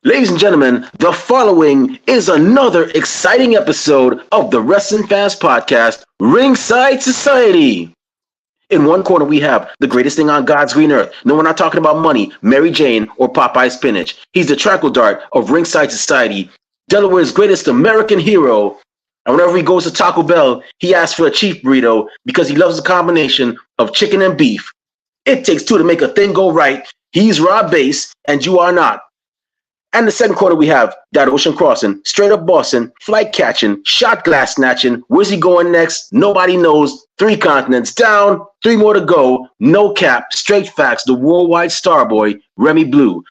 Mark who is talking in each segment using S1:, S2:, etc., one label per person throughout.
S1: Ladies and gentlemen, the following is another exciting episode of the Wrestling Fans Podcast, Ringside Society. In one corner, we have the greatest thing on God's green earth. No, we're not talking about money, Mary Jane, or Popeye Spinach. He's the Trackle Dart of Ringside Society, Delaware's greatest American hero. And whenever he goes to Taco Bell, he asks for a chief burrito because he loves the combination of chicken and beef. It takes two to make a thing go right. He's Rob Bass, and you are not. And the second quarter, we have that ocean crossing, straight up Boston, flight catching, shot glass snatching. Where's he going next? Nobody knows. 3 continents down, 3 more to go. No cap, straight facts. The worldwide star boy, Remy Blue.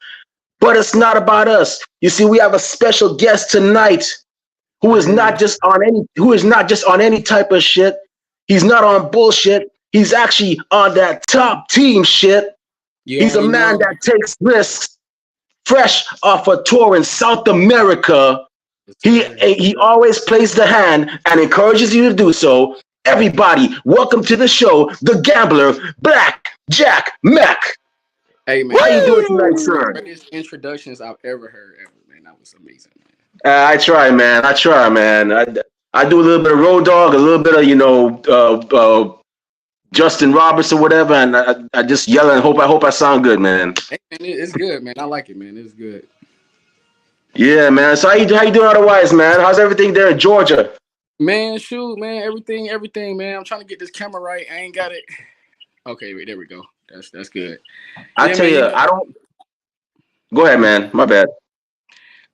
S1: But it's not about us. You see, we have a special guest tonight who is not just on any type of shit. He's not on bullshit. He's actually on that top team shit. He's a man that takes risks. Fresh off a tour in South America, he always plays the hand and encourages you to do so. Everybody, welcome to the show, the Gambler Blak Jak Mak.
S2: Hey man,
S1: how you doing tonight, sir?
S2: Greatest introductions I've ever heard, man. That was amazing, man.
S1: I try, man. I do a little bit of Road Dogg, a little bit of Justin Roberts or whatever, and I just yell and hope I sound good, man.
S2: Hey, man, it's good, man. I like it, man. It's good.
S1: Yeah, man. So how you doing otherwise, man? How's everything there in Georgia?
S2: Man, shoot, man. Everything, man. I'm trying to get this camera right. I ain't got it. Okay, there we go. That's good.
S1: I tell you, I don't. Go ahead, man. My bad.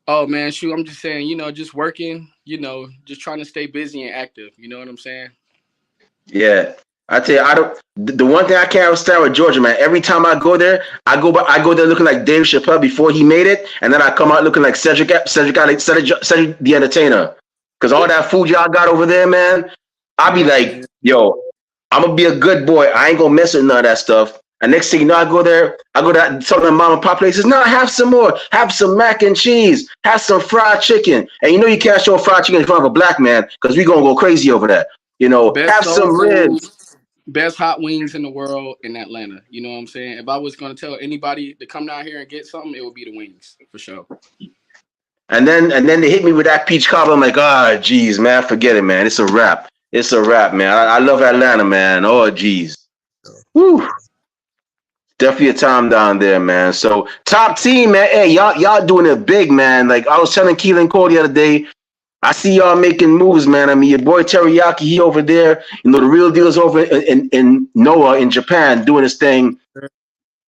S2: Oh man, shoot. I'm just saying, just working, just trying to stay busy and active. You know what I'm saying?
S1: Yeah. I tell you, I don't. The one thing I can't understand with Georgia, man. Every time I go there, I go there looking like Dave Chappelle before he made it, and then I come out looking like Cedric the Entertainer. Because all that food y'all got over there, man, I be like, yo, I'm gonna be a good boy. I ain't gonna mess with none of that stuff. And next thing you know, I go to some of the mom and pop places. No, have some more. Have some mac and cheese. Have some fried chicken. And you can't show fried chicken in front of a black man because we gonna go crazy over that. Have some ribs.
S2: Best hot wings in the world in Atlanta. You know what I'm saying? If I was going to tell anybody to come down here and get something, it would be the wings for sure.
S1: And then they hit me with that peach cobbler. I'm like, geez, man, forget it, man. It's a wrap. It's a wrap, man. I love Atlanta, man. Oh, geez. Whew. Definitely a time down there, man. So top team, man. Hey, y'all doing it big, man. Like I was telling Keelan Cole the other day, I see y'all making moves, man. I mean, your boy Teriyaki, he over there. The real deal is over in Noah in Japan doing his thing.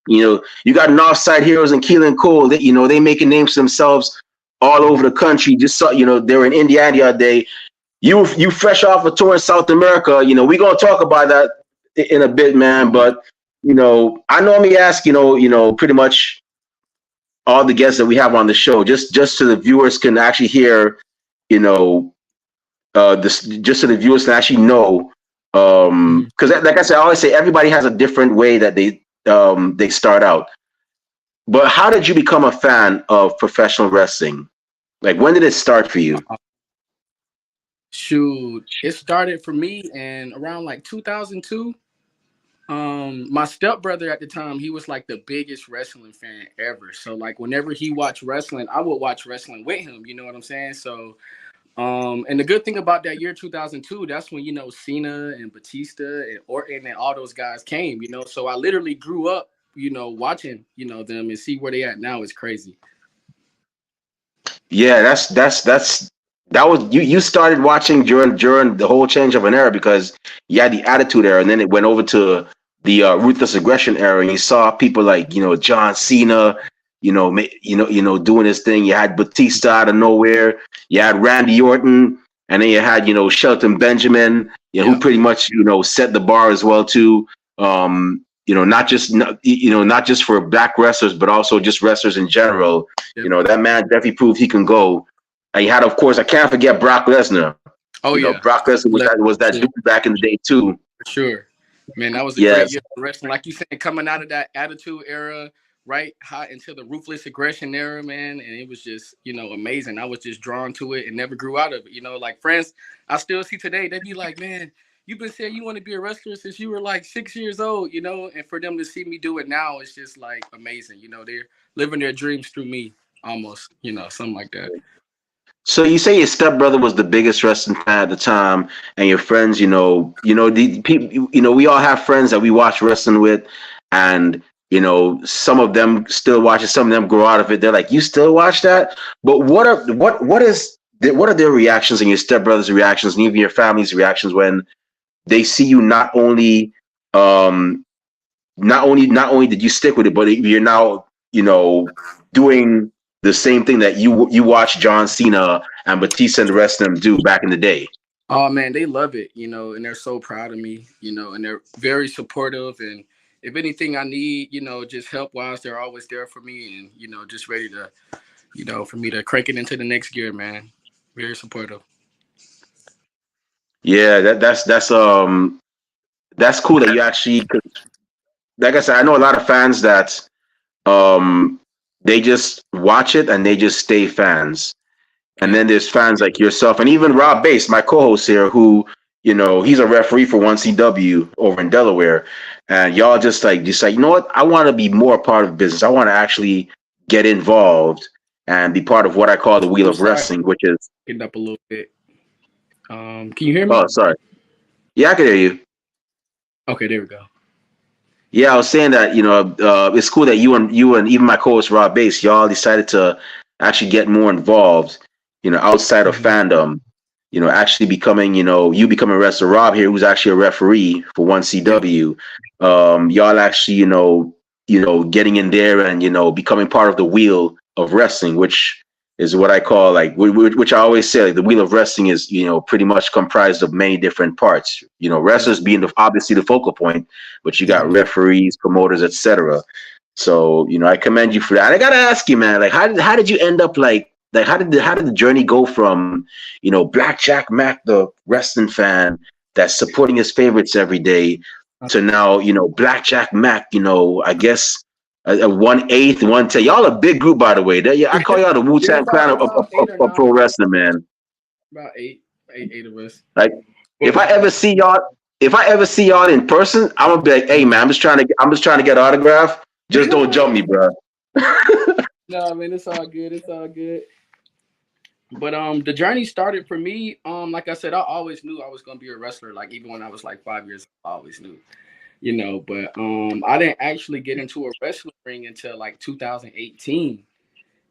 S1: You got Northside Heroes and Keelan Cole. They making names for themselves all over the country. Just saw, they were in Indiana the other day. You fresh off a tour in South America. We gonna talk about that in a bit, man. But I normally ask, pretty much all the guests that we have on the show, just so the viewers can actually hear. Just so the viewers can actually know, because like I said, I always say everybody has a different way that they start out. But how did you become a fan of professional wrestling? Like, when did it start for you?
S2: Shoot, it started for me in around like 2002. My stepbrother at the time, he was like the biggest wrestling fan ever. So like whenever he watched wrestling, I would watch wrestling with him. You know what I'm saying? So, and the good thing about that year 2002, that's when Cena and Batista and Orton and all those guys came. So I literally grew up, watching them and see where they at now is crazy.
S1: Yeah, that was you started watching during the whole change of an era because you had the Attitude Era, and then it went over to the Ruthless Aggression era, and you saw people like John Cena, doing his thing. You had Batista out of nowhere. You had Randy Orton, and then you had Shelton Benjamin, who pretty much set the bar as well too. Not just for black wrestlers, but also just wrestlers in general. Yep. That man definitely proved he can go. And you had, of course, I can't forget Brock Lesnar.
S2: Oh, yeah.
S1: Brock Lesnar was that dude back in the day, too.
S2: For sure. Man, that was a great year for wrestling. Like you said, coming out of that Attitude Era, right, hot into the Ruthless Aggression Era, man. And it was just, amazing. I was just drawn to it and never grew out of it. Like friends I still see today, they'd be like, man, you've been saying you want to be a wrestler since you were like 6 years old, and for them to see me do it now, it's just like amazing. They're living their dreams through me. almost, something like that.
S1: So you say your stepbrother was the biggest wrestling fan at the time, and your friends, the people, we all have friends that we watch wrestling with, and some of them still watch it, some of them grow out of it. They're like, "You still watch that?" But what are their reactions and your stepbrother's reactions, and even your family's reactions when they see you um, not only did you stick with it, but you're now doing the same thing that you watched John Cena and Batista and the rest of them do back in the day.
S2: Oh man, they love it, and they're so proud of me, and they're very supportive. And if anything I need, just help wise, they're always there for me, and just ready to, for me to crank it into the next gear, man. Very supportive.
S1: Yeah, that's cool that you actually, 'cause like I said, I know a lot of fans that um they just watch it and they just stay fans. And
S2: Yeah.
S1: then there's fans like yourself and even Rob Bass, my co-host here, who, he's a referee for 1CW over in Delaware. And y'all just like, you know what? I want to be more a part of the business. I want to actually get involved and be part of what I call the wheel
S2: I'm
S1: of
S2: sorry,
S1: wrestling, which is,
S2: getting up a little bit. Can you hear me?
S1: oh, sorry. Yeah, I can hear you.
S2: Okay, there we go.
S1: Yeah, I was saying that, it's cool that you and even my co-host Rob Bass, y'all decided to actually get more involved, outside of
S2: Mhm.
S1: fandom, actually becoming, you becoming a wrestler. Rob here, who's actually a referee for
S2: Yeah.
S1: 1CW, y'all actually, getting in there and, becoming part of the wheel of wrestling, which is what I call like, which I always say, like the wheel of wrestling is, pretty much comprised of many different parts.
S2: Yeah.
S1: Wrestlers being obviously the focal point, but you got
S2: Mhm.
S1: referees, promoters, etc. So I commend you for that. And I gotta ask you, man, like how did you end up like how did the journey go from Blak Jak Mak, the wrestling fan that's supporting his favorites every day, to now Blak Jak Mak, I guess a 1/8, 1/10. Y'all a big group, by the way. Yeah, I call y'all the Wu
S2: Yeah,
S1: Tang Clan
S2: about about eight or
S1: of pro
S2: nine.
S1: wrestling, man.
S2: About eight of us.
S1: Like if
S2: But
S1: I ever see y'all, in person, I'm gonna be like, hey man, I'm just trying to get an autograph. Just don't jump me, bro.
S2: no, man, it's all good. It's all good. But the journey started for me. Like I said, I always knew I was gonna be a wrestler. Like even when I was like 5 years old, I always knew. But I didn't actually get into a wrestling ring until like 2018.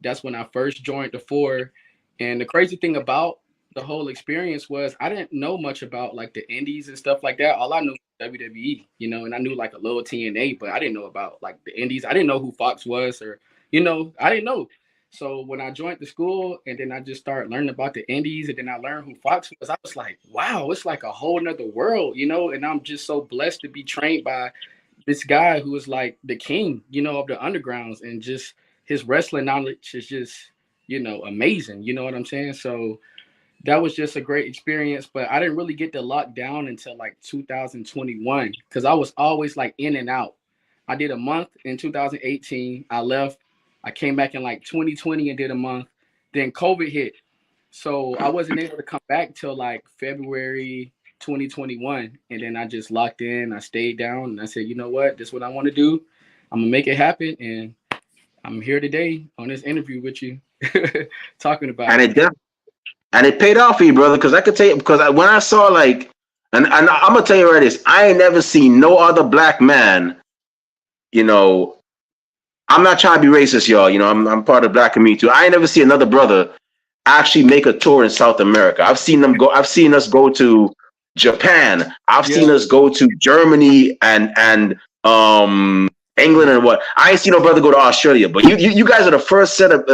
S2: That's when I first joined the four. And the crazy thing about the whole experience was I didn't know much about like the indies and stuff like that. All I knew was WWE, and I knew like a little TNA, but I didn't know about like the indies. I didn't know who Fox was or, I didn't know. So when I joined the school and then I just started learning about the indies and then I learned who Fox was, I was like, wow, it's like a whole nother world, and I'm just so blessed to be trained by this guy who is like the king, of the undergrounds, and just his wrestling knowledge is just, amazing. You know what I'm saying? So that was just a great experience, but I didn't really get to lock down until like 2021 because I was always like in and out. I did a month in 2018. I left. I came back in like 2020 and did a month. Then COVID hit. So I wasn't able to come back till like February 2021. And then I just locked in. I stayed down and I said, you know what? This is what I want to do. I'm going to make it happen. And I'm here today on this interview with you talking about
S1: And
S2: it.
S1: it paid off for you, brother. Because I could tell you, because when I saw like, and I'm gonna tell you right this, I ain't never seen no other black man. You know, I'm not trying to be racist, y'all. I'm part of the black community too. I ain't never see another brother actually make a tour in South America. I've seen them go. I've seen us go to Japan. I've seen
S2: Yeah.
S1: us go to Germany and England and what. I ain't seen no brother go to Australia. But you guys are the first set of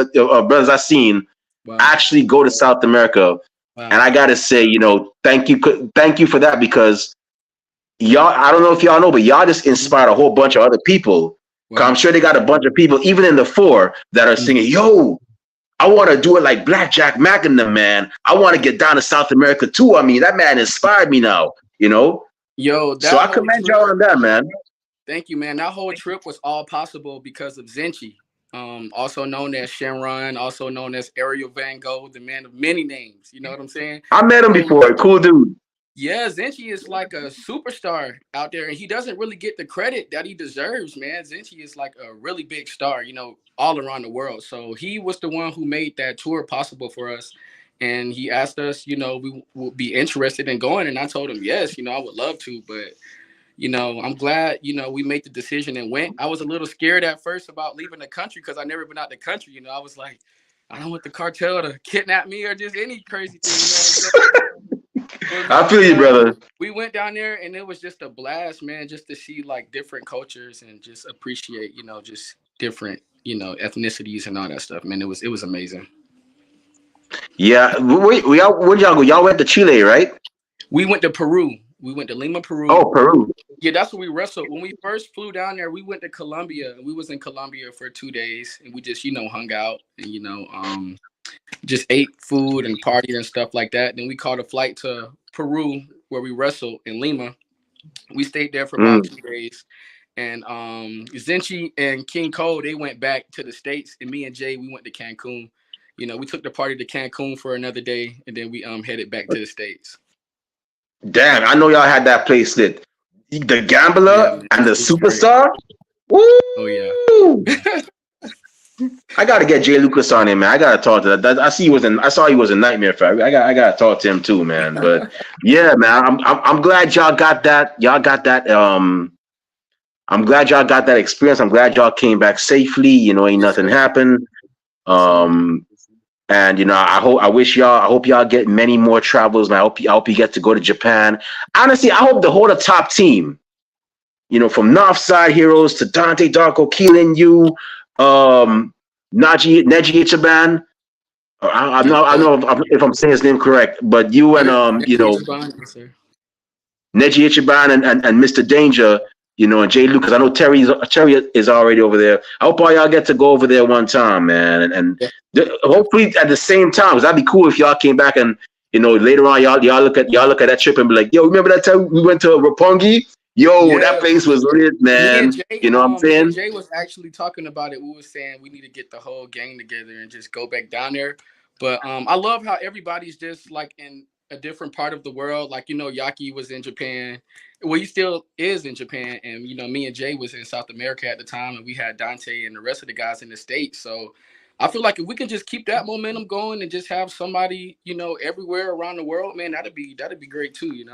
S1: brothers I've seen
S2: Wow.
S1: actually go to South America. And
S2: Wow.
S1: I gotta say, thank you for that because y'all. I don't know if y'all know, but y'all just
S2: Mhm.
S1: inspired a whole bunch of other people. Cause I'm
S2: Wow.
S1: sure they got a bunch of people, even in the four, that are
S2: Mhm.
S1: singing, "Yo, I want to do it like Blak Jak Mak and them, man. I want to get down to South America too. I mean, that man inspired me now.
S2: Yo,
S1: So
S2: that
S1: I
S2: whole
S1: commend
S2: trip.
S1: y'all on that, man.
S2: Thank you, man. That whole trip was all possible because of Zenchi, also known as Shenron, also known as Ariel Van Gogh, the man of many names. You know what I'm saying?
S1: I met him
S2: So
S1: before. Cool dude.
S2: Yeah, Zenchi is like a superstar out there, and he doesn't really get the credit that he deserves, man. Zenchi is like a really big star, all around the world. So he was the one who made that tour possible for us. And he asked us, we would be interested in going. And I told him, yes, I would love to. But, I'm glad, we made the decision and went. I was a little scared at first about leaving the country because I never been out the country. I was like, I don't want the cartel to kidnap me or just any crazy thing.
S1: I feel you, brother.
S2: We went down there and it was just a blast, man, just to see like different cultures and just appreciate, just different, ethnicities and all that stuff, man. It was amazing.
S1: Yeah, where'd y'all go? Y'all went to Chile, right?
S2: We went to Peru. We went to Lima, Peru.
S1: Oh, Peru.
S2: Yeah, that's where we wrestled. When we first flew down there, we went to Colombia. We was in Colombia for 2 days and we just, hung out and, just ate food and partied and stuff like that. Then we caught a flight to Peru where we wrestled in Lima. We stayed there for about 2 days. And Zenchi and King Cole, they went back to the States. And me and Jay, we went to Cancun. We took the party to Cancun for another day. And then we headed back to the States.
S1: Damn, I know y'all had that place lit. The Gambler and the Superstar. Woo!
S2: Oh, yeah.
S1: I gotta get Jay Lucas on him, man. I gotta talk to that. I saw he was a Nightmare Factory. I gotta talk to him too, man. But yeah, man, I'm glad y'all got that. I'm glad y'all got that experience. I'm glad y'all came back safely. Ain't nothing happened. And I hope y'all get many more travels. And I hope you get to go to Japan. Honestly, I hope the whole top team, from Northside Heroes to Dante Darko, Keelan, you. Neji Ichiban. I know if I'm saying his name correct, but you and Neji Ichiban and Mr. Danger, and Jay Lucas. I know Terry is already over there. I hope all y'all get to go over there one time, man, and hopefully at the same time, because that'd be cool if y'all came back and later on y'all look at that trip and be like, yo, remember that time we went to Roppongi? Yo, that place was lit, man.
S2: Jay,
S1: you know what I'm saying?
S2: Jay was actually talking about it. We were saying we need to get the whole gang together and just go back down there. But I love how everybody's just like in a different part of the world. Like, Yaki was in Japan. Well, he still is in Japan. And, me and Jay was in South America at the time. And we had Dante and the rest of the guys in the States. So I feel like if we can just keep that momentum going and just have somebody, everywhere around the world, man, that'd be great too,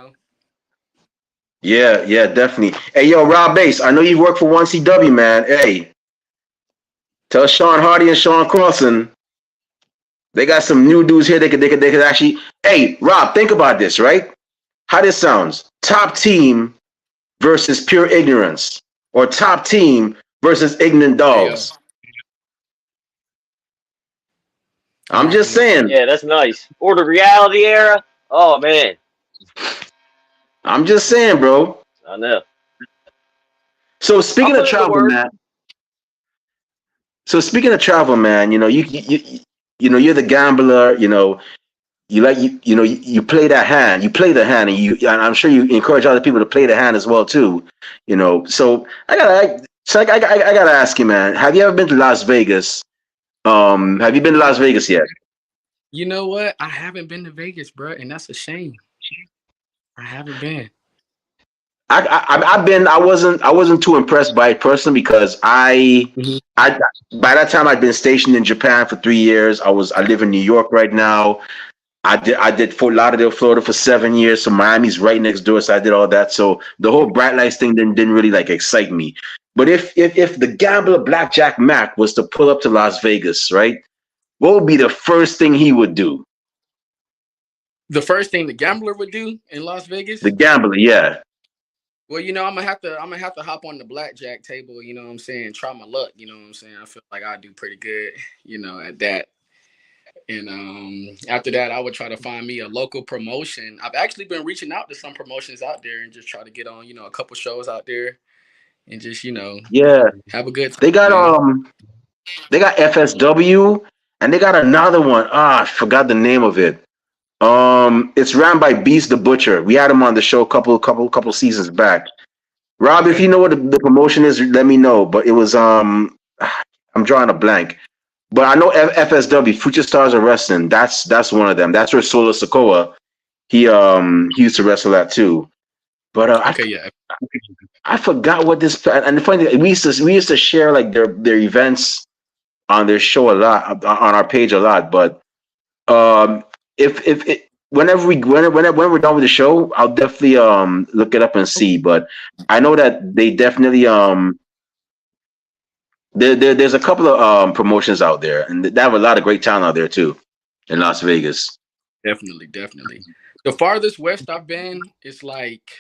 S1: Yeah, definitely. Hey, yo, Rob Bass, I know you work for 1CW, man. Hey, tell Sean Hardy and Sean Carlson they got some new dudes here. They could actually. Hey, Rob, think about this, right? How this sounds: top team versus pure ignorance, or top team versus ignorant dogs. Yeah. I'm just saying.
S3: Yeah, that's nice. Or the reality era. Oh man.
S1: I'm just saying, bro.
S3: I know.
S1: So speaking of travel, man. You're the gambler. You play that hand. You play the hand, and I'm sure you encourage other people to play the hand as well too. So I gotta ask you, man. Have you ever been to Las Vegas? Have you been to Las Vegas yet?
S2: You know what? I haven't been to Vegas, bro, and that's a shame. I haven't been.
S1: I've been. I wasn't too impressed by it personally because I by that time I'd been stationed in Japan for 3 years. I live in New York right now. I did Fort Lauderdale, Florida for 7 years. So Miami's right next door. So I did all that. So the whole bright lights thing didn't really like excite me. But if the Gambler Blak Jak Mak was to pull up to Las Vegas, right, what would be the first thing he would do?
S2: The first thing the Gambler would do in Las Vegas?
S1: The Gambler, yeah.
S2: Well, I'm gonna have to hop on the blackjack table, you know what I'm saying, try my luck, you know what I'm saying. I feel like I do pretty good, at that. And after that, I would try to find me a local promotion. I've actually been reaching out to some promotions out there and just try to get on, a couple shows out there and just, have a good time.
S1: They got FSW and they got another one. I forgot the name of it. It's ran by Beast the Butcher. We had him on the show a couple seasons back. Rob, if you know what the promotion is, let me know. But it was I'm drawing a blank. But I know FSW, Future Stars of Wrestling. That's one of them. That's where Solo Sokoa He used to wrestle that too. But
S2: Okay, yeah.
S1: I forgot what this. And the funny thing, we used to share like their events on their show a lot, on our page a lot. But um, if it, whenever we when we're done with the show, I'll definitely look it up and see. But I know that they definitely there's a couple of promotions out there, and they have a lot of great talent out there too in Las Vegas.
S2: Definitely, definitely. The farthest west I've been is like,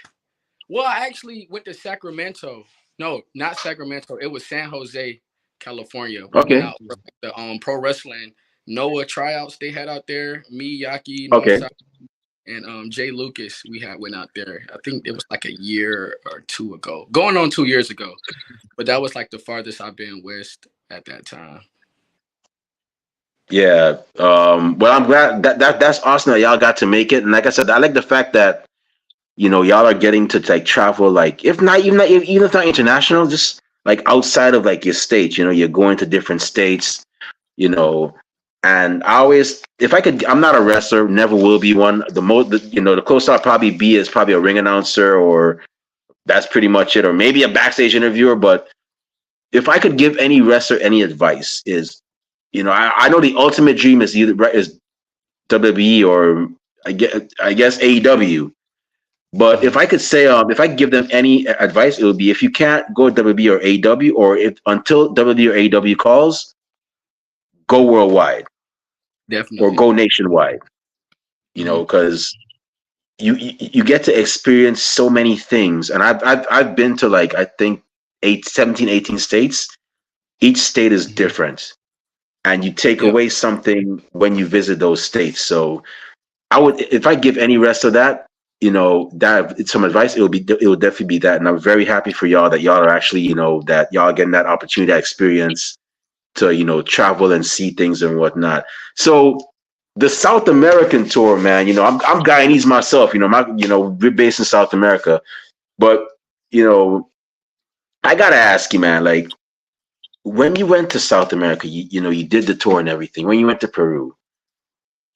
S2: well, I actually went to Sacramento. No, not Sacramento. It was San Jose, California. We went
S1: Okay,
S2: out for the pro wrestling Noah tryouts they had out there. Me, Yaki,
S1: okay.
S2: Northside, and Jay Lucas. We had went out there. I think it was like a year or two ago, going on 2 years ago. But that was like the farthest I've been west at that time.
S1: Yeah. Well, I'm glad that's awesome that y'all got to make it. And like I said, I like the fact that y'all are getting to like travel, like if not even if not international, just like outside of like your state. You're going to different states. You know, and I always, if I could, I'm not a wrestler, never will be one. The closest I'll probably be is probably a ring announcer, or that's pretty much it, or maybe a backstage interviewer. But if I could give any wrestler any advice, is I know the ultimate dream is is WWE, or I guess AEW. But if
S2: Mhm.
S1: I could say, if I could give them any advice, it would be, if you can't go WWE or AEW, or if until WWE or AEW calls, go worldwide or
S2: Definitely.
S1: go nationwide.
S2: Hmm.
S1: Because you get to experience so many things, and I've been to, like, I think 17, 18 states. Each state is
S2: Hmm.
S1: different, and you take
S2: Yep.
S1: away something when you visit those states. So I would, if I give any rest of that, that it's some advice, it would definitely be that. And I'm very happy for y'all that y'all are actually, that y'all getting that opportunity, that experience to, travel and see things and whatnot. So the South American tour, man, I'm Guyanese myself, we're based in South America. But, you know, I gotta ask you, man, like, when you went to South America, you did the tour and everything. When you went to Peru,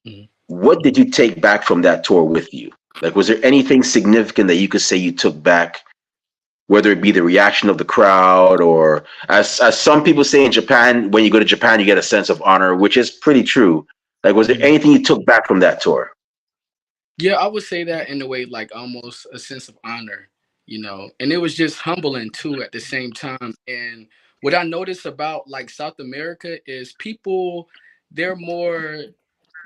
S2: Mhm.
S1: what did you take back from that tour with you? Like, was there anything significant that you could say you took back, whether it be the reaction of the crowd, or as some people say in Japan, when you go to Japan, you get a sense of honor, which is pretty true. Like, was there
S2: Mhm.
S1: anything you took back from that tour?
S2: Yeah, I would say that in a way, like almost a sense of honor. And it was just humbling too at the same time. And what I noticed about like South America is people, they're more,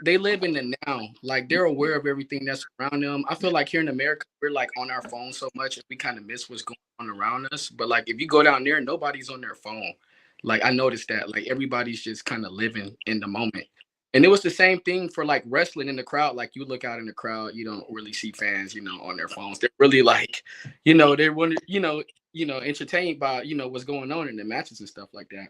S2: they live in the now. Like they're aware of everything that's around them. I feel like here in America, we're like on our phone so much and we kind of miss what's going on around us. But like if you go down there, nobody's on their phone. Like I noticed that. Like everybody's just kind of living in the moment. And it was the same thing for like wrestling in the crowd. Like you look out in the crowd, you don't really see fans, on their phones. They're really like, they want to, entertained by, what's going on in the matches and stuff like that.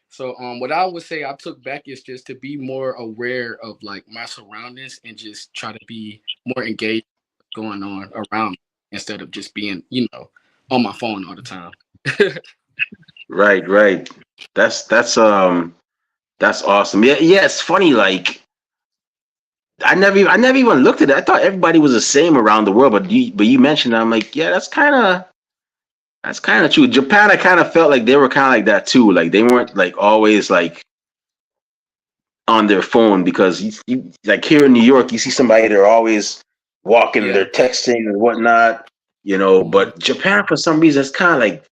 S2: So what I would say I took back is just to be more aware of like my surroundings and just try to be more engaged with what's going on around me instead of just being, on my phone all the time.
S1: Right, right. That's awesome. Yeah, yeah. It's funny. Like, I never even looked at it. I thought everybody was the same around the world. But you mentioned it, I'm like, yeah, that's kind of true. Japan, I kind of felt like they were kind of like that too. Like, they weren't like always like on their phone, because like here in New York, you see somebody, they're always walking,
S2: Yeah.
S1: they're texting and whatnot.
S2: Mhm.
S1: But Japan, for some reason, it's kind of like,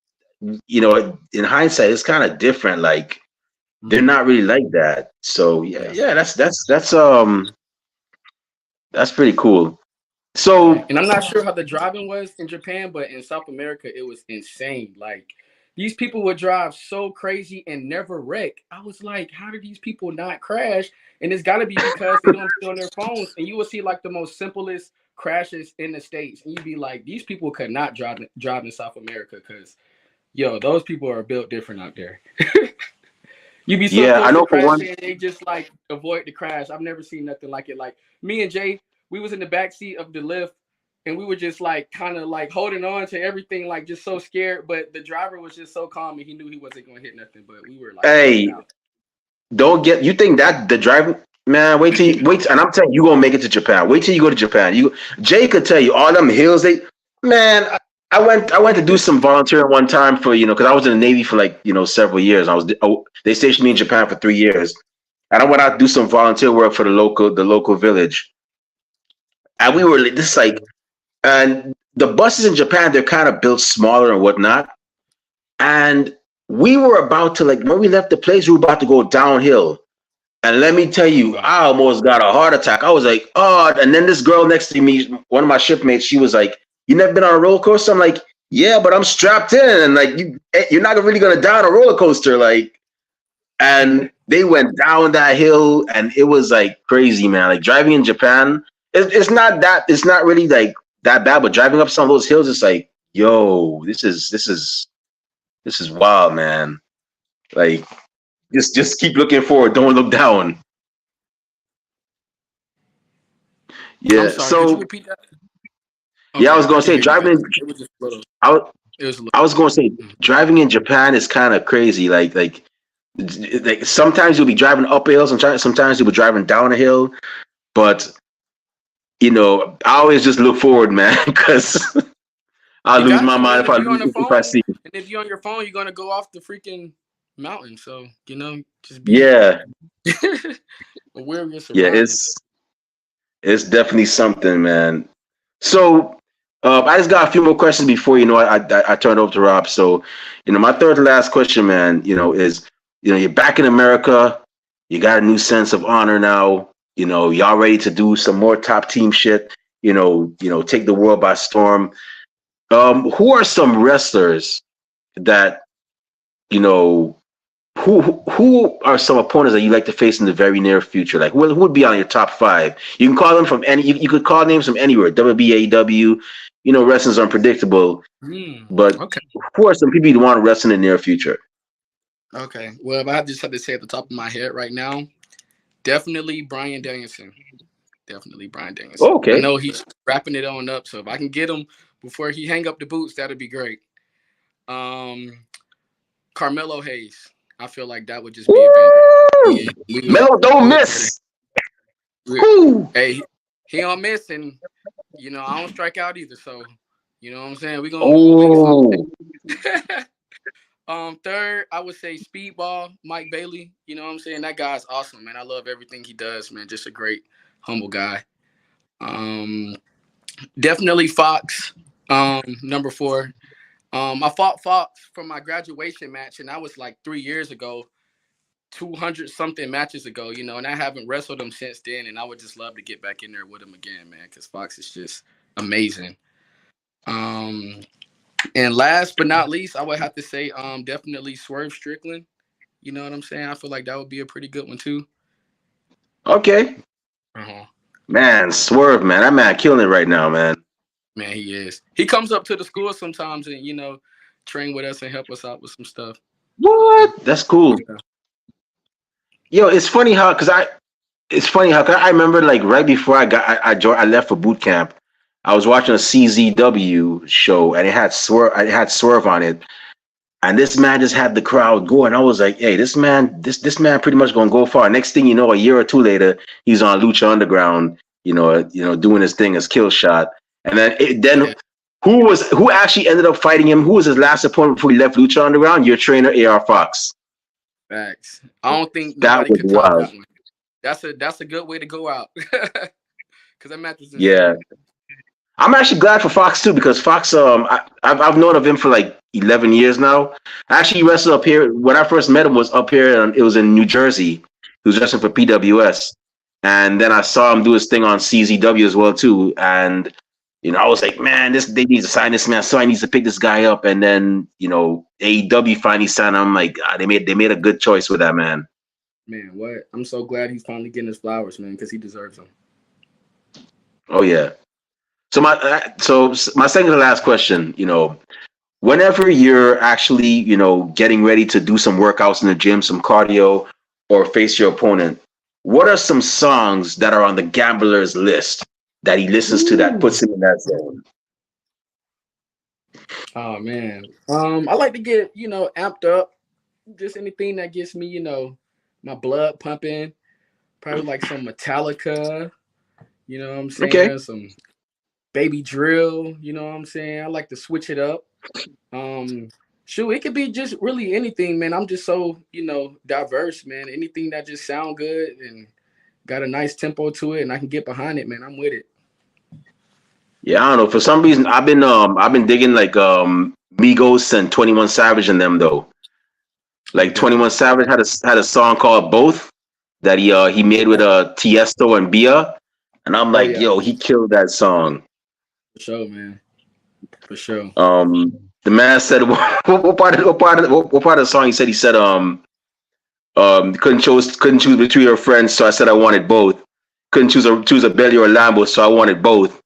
S1: in hindsight, it's kind of different. Like, they're
S2: Mhm.
S1: not really like that. So yeah,
S2: Yeah.
S1: yeah, that's pretty cool.
S2: Yeah,
S1: So
S2: and I'm not sure how the driving was in Japan, but in South America, it was insane. Like these people would drive so crazy and never wreck. I was like, how do these people not crash? And it's got to be because they don't be on their phones. And you will see like the most simplest crashes in the states, and you'd be like, these people could not drive in South America because those people are built different out there. You be so
S1: yeah, I
S2: close to
S1: know for one.
S2: crashing, and they just like avoid the crash. I've never seen nothing like it. Like me and Jay, we was in the back seat of the lift, and we were just like kind of like holding on to everything, like just so scared. But the driver was just so calm, and he knew he wasn't going to hit nothing. But we were like freaking
S1: Hey,
S2: out.
S1: don't get, you think that the driving. Man, wait, and I'm telling you, gonna make it to Japan. Wait till you go to Japan. Jay could tell you all them hills. Man, I went to do some volunteering one time for because I was in the Navy for like several years. They stationed me in Japan for 3 years, and I went out to do some volunteer work for the local village. And we were this like, and the buses in Japan, they're kind of built smaller and whatnot. And we were about to, like, when we left the place, we were about to go downhill. And let me tell you, I almost got a heart attack. I was like, oh, and then this girl next to me, one of my shipmates, she was like, you never been on a roller coaster? I'm like, yeah, but I'm strapped in. And like, you're not really going to die on a roller coaster. Like, and they went down that hill and it was like crazy, man. Like driving in Japan, it's not really like that bad, but driving up some of those hills, it's like, yo, this is wild, man. Like, just keep looking forward. Don't look down.
S2: I'm
S1: Yeah.
S2: sorry. Could you
S1: So
S2: repeat that?
S1: yeah, I
S2: Okay,
S1: was
S2: I
S1: gonna
S2: didn't
S1: say
S2: hear you that
S1: driving.
S2: time. It was just a little.
S1: I was,
S2: It was a little.
S1: I was gonna say driving in Japan is kind of crazy. Like sometimes you'll be driving up a hill, sometimes you'll be driving down a hill. But I always just look forward, man, because I'll
S2: You
S1: lose
S2: got
S1: my
S2: to,
S1: mind
S2: man.
S1: if
S2: If
S1: I
S2: you're on the
S1: if I
S2: phone,
S1: see.
S2: and if you're on your phone, you're gonna go off the freaking mountain. So just be
S1: Yeah,
S2: aware of your
S1: yeah,
S2: surroundings.
S1: it's definitely something, man. So, I just got a few more questions before I turn it over to Rob. So, my third to last question, man, is you're back in America, you got a new sense of honor now. Y'all ready to do some more top team shit. Take the world by storm. Who are some wrestlers that you know who are some opponents that you like to face in the very near future? Like, who would be on your top five? You can call them from any. You could call names from anywhere. WBAW. Wrestling's unpredictable, but
S2: Okay.
S1: who are some people you want to wrestle in the near future?
S2: Okay. Well, if I just had to say at the top of my head right now, definitely Brian Danielson. Definitely Brian Danielson. I
S1: Okay.
S2: know he's wrapping it on up, so if I can get him before he hang up the boots, that'd be great. Um, Carmelo Hayes. I feel like that would just be a banger.
S1: Woo!
S2: Yeah,
S1: Melo, don't
S2: we would go there.
S1: miss. Woo!
S2: Hey, he don't miss, and I don't strike out either. So, you know what I'm saying? We gonna make
S1: Oh,
S2: something. Third, I would say Speedball, Mike Bailey. You know what I'm saying? That guy's awesome, man. I love everything he does, man. Just a great, humble guy. Um, Definitely Fox. Number four. I fought Fox for my graduation match, and that was like 3 years ago, 200 something matches ago, and I haven't wrestled him since then. And I would just love to get back in there with him again, man, because Fox is just amazing. Um, and last but not least, I would have to say, definitely Swerve Strickland. You know what I'm saying? I feel like that would be a pretty good one too.
S1: okay.
S2: Uh-huh.
S1: Man, Swerve, man, that man killing it right now, man.
S2: Man, he is. He comes up to the school sometimes and train with us and help us out with some stuff.
S1: What? That's cool.
S2: Yeah.
S1: Yo, it's funny how 'cause I remember like right before I left for boot camp, I was watching a CZW show and it had Swerve on it, and this man just had the crowd going. I was like, hey, this man pretty much gonna go far. Next thing you know, a year or two later, he's on Lucha Underground, doing his thing as Kill Shot, and then
S2: Yeah.
S1: who actually ended up fighting him? Who was his last opponent before he left Lucha Underground? Your trainer, AR Fox.
S2: Facts. I don't think
S1: That
S2: nobody
S1: was
S2: could top
S1: wild.
S2: that one. That's a good way to go out. Because that match was
S1: Yeah.
S2: insane.
S1: I'm actually glad for Fox too because Fox, I've known of him for like 11 years now. I actually wrestled up here when I first met him was up here and it was in New Jersey. He was wrestling for PWS, and then I saw him do his thing on CZW as well too. And I was like, man, they need to sign this man. So I need to pick this guy up. And then AEW finally signed him. I'm like, they made a good choice with that man.
S2: Man, what? I'm so glad he's finally getting his flowers, man, because he deserves them.
S1: Oh yeah. So my second to last question, whenever you're actually, getting ready to do some workouts in the gym, some cardio, or face your opponent, what are some songs that are on the gambler's list that he listens to that puts him in that zone?
S2: Oh man. I like to get, amped up. Just anything that gets me, my blood pumping. Probably like some Metallica. You know what I'm
S1: Okay.
S2: saying? Some Baby Drill. You know what I'm saying? I like to switch it up. Shoot, it could be just really anything, man. I'm just so, diverse, man. Anything that just sound good and got a nice tempo to it and I can get behind it, man. I'm with it.
S1: Yeah, I don't know. For some reason, I've been digging like Migos and 21 Savage and them though. Like
S2: Yeah.
S1: 21 Savage had a song called Both that he made with Tiesto and Bia, and I'm
S2: Oh
S1: like,
S2: yeah,
S1: yo, he killed that song.
S2: for sure, man. For sure.
S1: The man said what part of the song he said couldn't choose between your friends, so I said I wanted both. Couldn't choose a Belly or a Lambo, so I wanted both.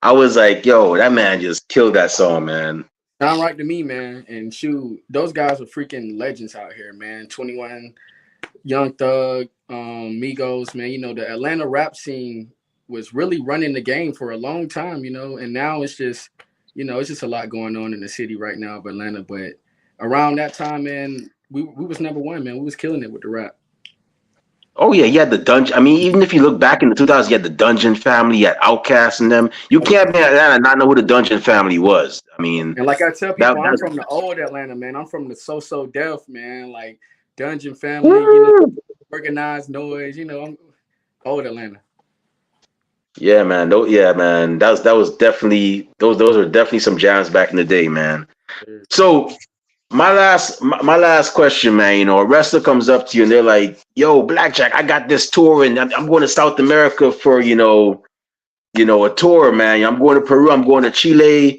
S1: I was like, yo, that man just killed that song, man.
S2: Sound right to me, man. And shoot, those guys are freaking legends out here, man. 21, Young Thug, Migos, man. The Atlanta rap scene was really running the game for a long time, and now it's just a lot going on in the city right now of Atlanta. But around that time, man, we was number one, man. We was killing it with the rap.
S1: Oh yeah, he had the Dungeon. I mean, even if you look back in the 2000s, you had the Dungeon family, you had Outkast and them. You can't be in Atlanta and not know who the Dungeon family was. I mean,
S2: And like I tell
S1: that
S2: people, I'm
S1: that's
S2: from the old Atlanta, man. I'm from the So Def, man. Like Dungeon Family,
S1: Woo!
S2: Organized Noise, I'm old Atlanta.
S1: Yeah, man. Yeah, man. That was definitely those were definitely some jams back in the day, man.
S2: Sure.
S1: So my last question, man. A wrestler comes up to you and they're like, "Yo, Blackjack, I got this tour and I'm going to South America for a tour, man. I'm going to Peru. I'm going to Chile.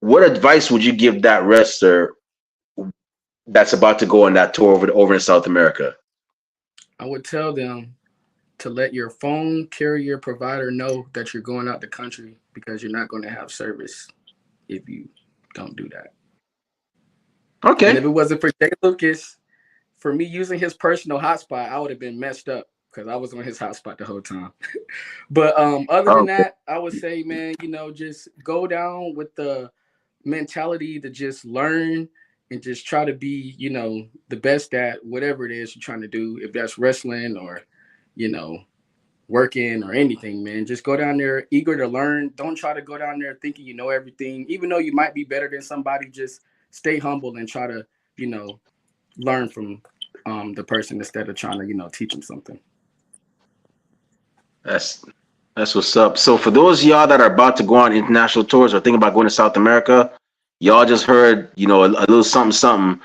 S1: What advice would you give that wrestler that's about to go on that tour over in South America?"
S2: I would tell them to let your phone carrier provider know that you're going out the country because you're not going to have service if you don't do that. And if
S1: Okay.
S2: it wasn't for Jay Lucas, for me using his personal hotspot, I would have been messed up because I was on his hotspot the whole time. But other than
S1: Okay.
S2: that, I would say, man, just go down with the mentality to just learn and just try to be, the best at whatever it is you're trying to do. If that's wrestling or, you know, working or anything, man, just go down there eager to learn. Don't try to go down there thinking you know everything. Even though you might be better than somebody, just stay humble and try to, you know, learn from the person instead of trying to, teach them something.
S1: That's that's what's up. So for those of y'all that are about to go on international tours or thinking about going to South America, y'all just heard, a little something something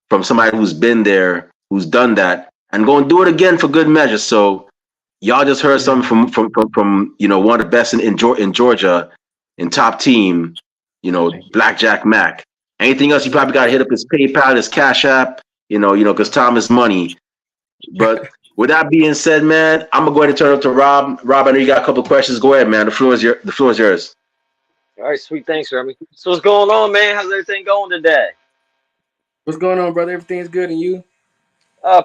S1: from somebody who's been there, who's done that, and going to do it again for good measure. So y'all just heard
S2: Yeah.
S1: something from one of the best in Georgia, in top team,
S2: Thank you.
S1: Black Jak Mak. Anything else? You
S2: Yes,
S1: probably got to hit up his PayPal, his Cash App, because time is money. But with that being said, man, I'm gonna go ahead and turn it up to Rob. Rob, I know you got a couple of questions. Go ahead, man. The floor is yours.
S3: All right, sweet. Thanks, Remy. So what's going on, man? How's everything going today?
S2: what's going on, brother? Everything's good, and you?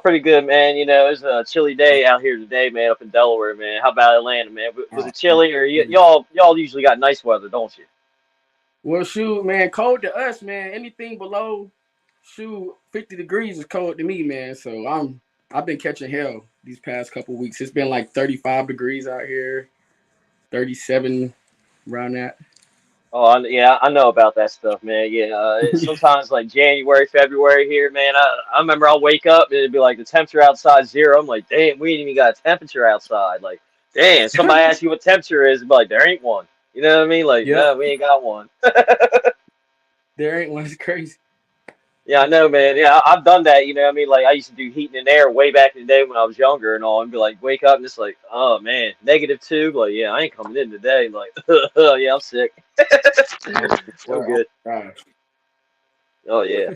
S3: Pretty good, man. It's a chilly day out here today, man, up in Delaware, man. How about Atlanta, man? Was
S2: Oh,
S3: it chilly, or y'all usually got nice weather, don't you?
S2: well, shoot, man, cold to us, man. Anything below, shoot, 50 degrees is cold to me, man. So I've been catching hell these past couple weeks. It's been like 35 degrees out here, 37 around that.
S3: Oh, yeah, I know about that stuff, man. Yeah, sometimes like January, February here, man. I remember I'll wake up and it'd be like the temperature outside 0. I'm like, damn, we ain't even got a temperature outside. Like, damn, somebody asks you what temperature is, and be like, there ain't one. You know what I mean? Like,
S2: Yep,
S3: no, we ain't got one.
S2: there ain't one. It's crazy.
S3: Yeah, I know, man. Yeah, I've done that. You know what I mean? Like, I used to do heating and air way back in the day when I was younger and all, and be like, wake up and it's like, oh man, -2. Like, yeah, I ain't coming in today. Like, yeah, I'm sick.
S2: Oh,
S3: No
S2: oh,
S3: good.
S2: gosh.
S3: Oh yeah.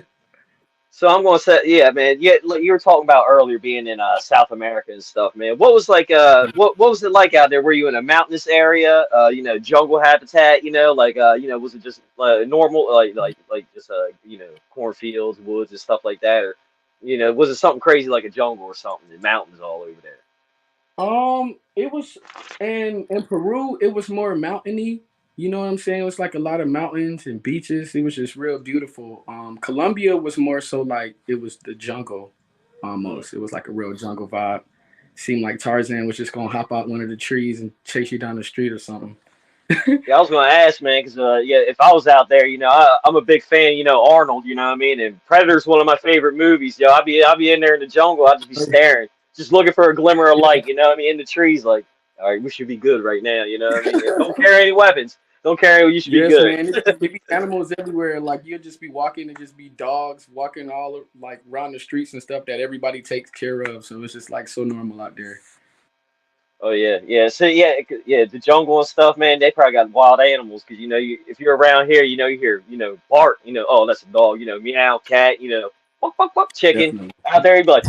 S3: So I'm gonna say, yeah, man. Yeah, look, you were talking about earlier being in South America and stuff, man. What was like, what was it like out there? Were you in a mountainous area, jungle habitat, like, was it just normal, like just cornfields, woods, and stuff like that, or was it something crazy like a jungle or something, and mountains all over there?
S2: It was in Peru. It was more mountainy. You know what I'm saying? It was like a lot of mountains and beaches. It was just real beautiful. Colombia was more so like it was the jungle,
S3: Mm.
S2: almost. It was like a real jungle vibe. seemed like Tarzan was just gonna hop out one of the trees and chase you down the street or something.
S3: Yeah, I was gonna ask, man, because yeah, if I was out there, I'm a big fan, Arnold, you know what I mean, and Predator's one of my favorite movies. I'd be in there in the jungle, I'd just be staring, just looking for a glimmer of light, you know what I mean, in the trees, like, all right, we should be good right now, you know what I mean. Don't carry any weapons, don't carry, you should be
S2: Yes,
S3: good.
S2: man. It be animals everywhere. Like you'll just be walking and just be dogs walking like around the streets and stuff that everybody takes care of. So it's just like so normal out there.
S3: Oh yeah, yeah. So yeah, yeah, the jungle and stuff, man. They probably got wild animals because if you're around here, you hear bark, oh that's a dog, meow, cat, fuck, fuck, fuck, chicken.
S2: Definitely.
S3: Out there, you be like,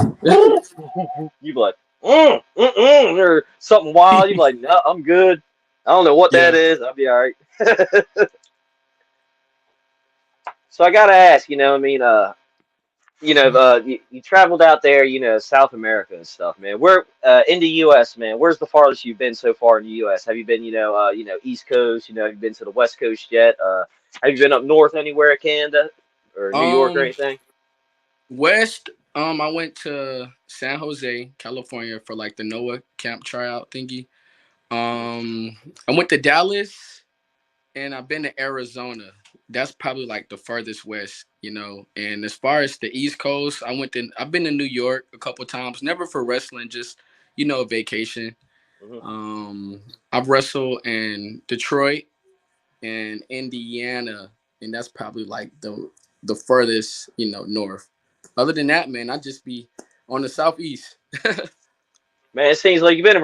S3: you be like, or something wild. You be like, no, I'm good. I don't know what that
S2: Yeah.
S3: is. I'll be all right. So I gotta ask, I mean, you traveled out there, South America and stuff, man. Where in the U.S., man? Where's the farthest you've been so far in the U.S.? Have you been, East Coast? Have you been to the West Coast yet? Have you been up north anywhere in Canada or New York or
S2: Um,
S3: anything?
S2: West. I went to San Jose, California for like the NOAA camp tryout thingy. I went to Dallas and I've been to Arizona. That's probably like the furthest west. And as far as the East Coast, I've been to New York a couple times, never for wrestling, just vacation.
S3: Hmm.
S2: Um, I've wrestled in Detroit and Indiana, and that's probably like the furthest, north. Other than that, man, I just be on the southeast.
S3: Man, it seems like you've been,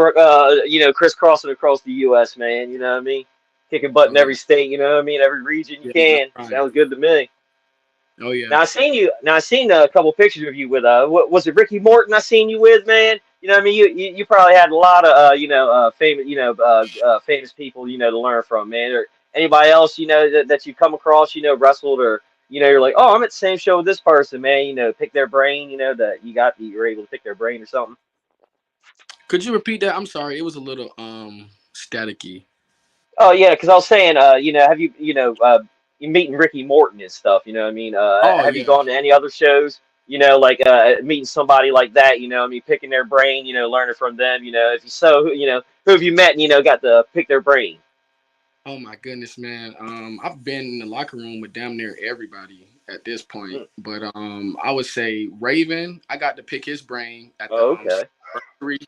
S3: crisscrossing across the U.S., man. You know what I mean? Kicking butt
S2: Oh
S3: in every
S2: yeah,
S3: state. You know what I mean? Every region you
S2: yeah, not
S3: can.
S2: trying.
S3: Sounds good to me.
S2: Oh yeah.
S3: Now I seen you. Now I seen a couple pictures of you with what was it, Ricky Morton? I seen you with, man. You know what I mean? You probably had a lot of famous famous people to learn from, man. Or anybody else that you come across wrestled or you're like, oh, I'm at the same show with this person, man. Pick their brain. That you were able to pick their brain or something.
S2: Could you repeat that? I'm sorry, it was a little staticky.
S3: Oh yeah, because I was saying, have you meeting Ricky Morton and stuff? You know what I mean?
S2: Oh
S3: Have you
S2: yeah.
S3: gone to any other shows? Like meeting somebody like that. I mean, picking their brain. Learning from them. If you so, who have you met? And, got to pick their brain.
S2: Oh my goodness, man. I've been in the locker room with damn near everybody at this point.
S3: Mm.
S2: But I would say Raven, I got to pick his brain at the
S3: Oh, okay.
S2: anniversary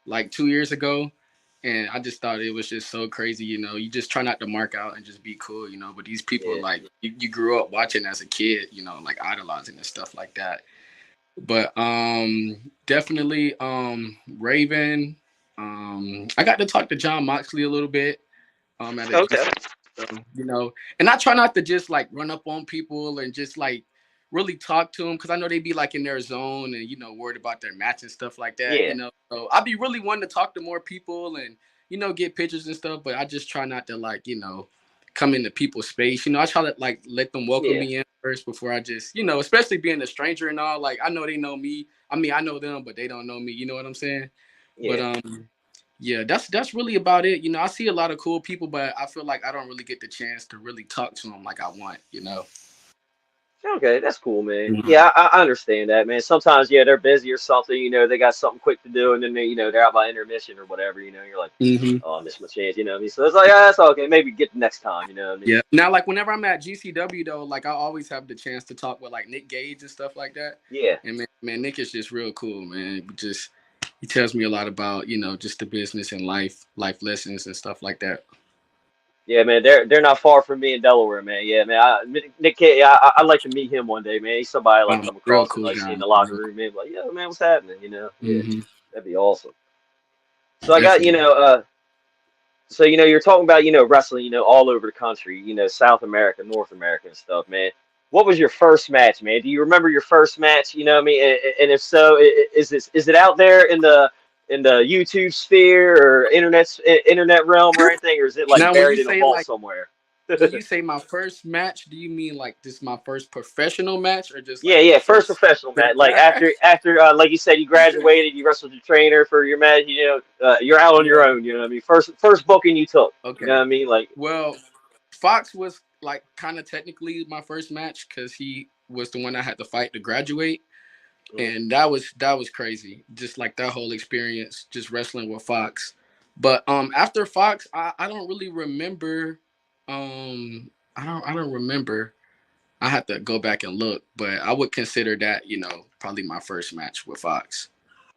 S2: like 2 years ago. And I just thought it was just so crazy, You just try not to mark out and just be cool. But these people
S3: Yeah.
S2: like you grew up watching as a kid, like idolizing and stuff like that. But definitely Raven. I got to talk to John Moxley a little bit at a
S3: Okay.
S2: and I try not to just like run up on people and just like really talk to them because I know they be like in their zone and worried about their match and stuff like that.
S3: Yeah.
S2: So I be really wanting to talk to more people and get pictures and stuff, but I just try not to like come into people's space. I try to like let them welcome
S3: Yeah.
S2: me in first before I just especially being a stranger and all. Like I know they know me. I mean I know them, but they don't know me. You know what I'm saying? But
S3: Yeah.
S2: yeah, that's really about it. I see a lot of cool people, but I feel like I don't really get the chance to really talk to them like I want.
S3: Okay, that's cool, man.
S2: Mhm.
S3: Yeah, I understand that, man. Sometimes, yeah, they're busy or something. They got something quick to do, and then they're out by intermission or whatever. You're like,
S2: Mhm.
S3: oh, I missed my chance. You know what I mean? So it's like, ah, that's okay. Maybe get the next time. You know what I mean?
S2: Yeah. Now, like whenever I'm at GCW though, like I always have the chance to talk with like Nick Gage and stuff like that.
S3: Yeah.
S2: And man, Nick is just real cool, man. He tells me a lot about just the business and life lessons and stuff like that.
S3: Yeah, man, they're not far from me in Delaware, man. Yeah, man. Nick K, I'd like to meet him one day, man. He's somebody I like come
S2: Real
S3: across and
S2: cool
S3: like see
S2: guy.
S3: in the locker room, man. Like, yeah, man, what's happening? Yeah,
S2: Hmm.
S3: that'd be awesome. So I got,
S2: Definitely.
S3: so you're talking about wrestling, all over the country, South America, North America, and stuff, man. What was your first match, man? Do you remember your first match? You know what I mean? And if so, is it out there in the YouTube sphere or internet realm or anything, or is it like
S2: Now, when you
S3: buried in a
S2: say
S3: vault
S2: like
S3: somewhere?
S2: when you say my first match, do you mean like this my first professional match or just
S3: Yeah,
S2: like my
S3: yeah, first
S2: first
S3: professional
S2: real
S3: match. Like
S2: match?
S3: after like you said, you graduated, you wrestled your trainer for your match. You're out on your
S2: Yeah.
S3: own. You know what I mean? First booking you took. You know
S2: Okay.
S3: what I mean? Like,
S2: Well, Fox was like kind of technically my first match because he was the one I had to fight to graduate. and that was crazy. Just like that whole experience, just wrestling with Fox. But after Fox, I don't really remember. I don't remember. I have to go back and look, but I would consider that probably my first match with Fox.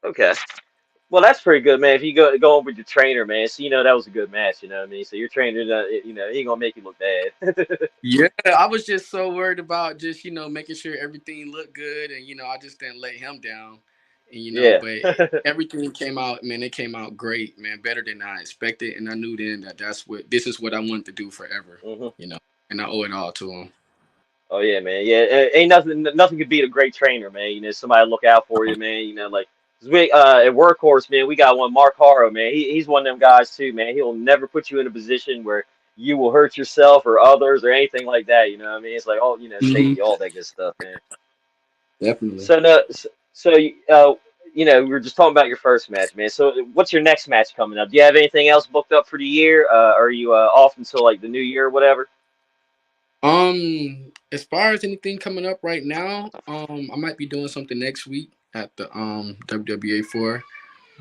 S3: Okay. Well, that's pretty good, man. If you go over with your trainer, man, so that was a good match. You know what I mean? So your trainer, he ain't gonna make you look bad.
S2: Yeah, I was just so worried about just making sure everything looked good, and I just didn't let him down, and
S3: Yeah.
S2: but everything came out, man. It came out great, man, better than I expected, and I knew then that this is what I wanted to do forever,
S3: Hmm.
S2: you know, and I owe it all to him.
S3: Oh yeah, man. Yeah, ain't nothing could beat a great trainer, man. Somebody look out for you, man. 'Cause we at Workhorse, man, we got one Mark Haro, man. He's one of them guys too, man. He'll never put you in a position where you will hurt yourself or others or anything like that. You know what I mean? It's like, oh,
S2: Hmm.
S3: safety, all that good stuff, man.
S2: Definitely.
S3: So no, we were just talking about your first match, man. So what's your next match coming up? Do you have anything else booked up for the year? Are you off until like the new year or whatever?
S2: As far as anything coming up right now, I might be doing something next week at the WWA 4.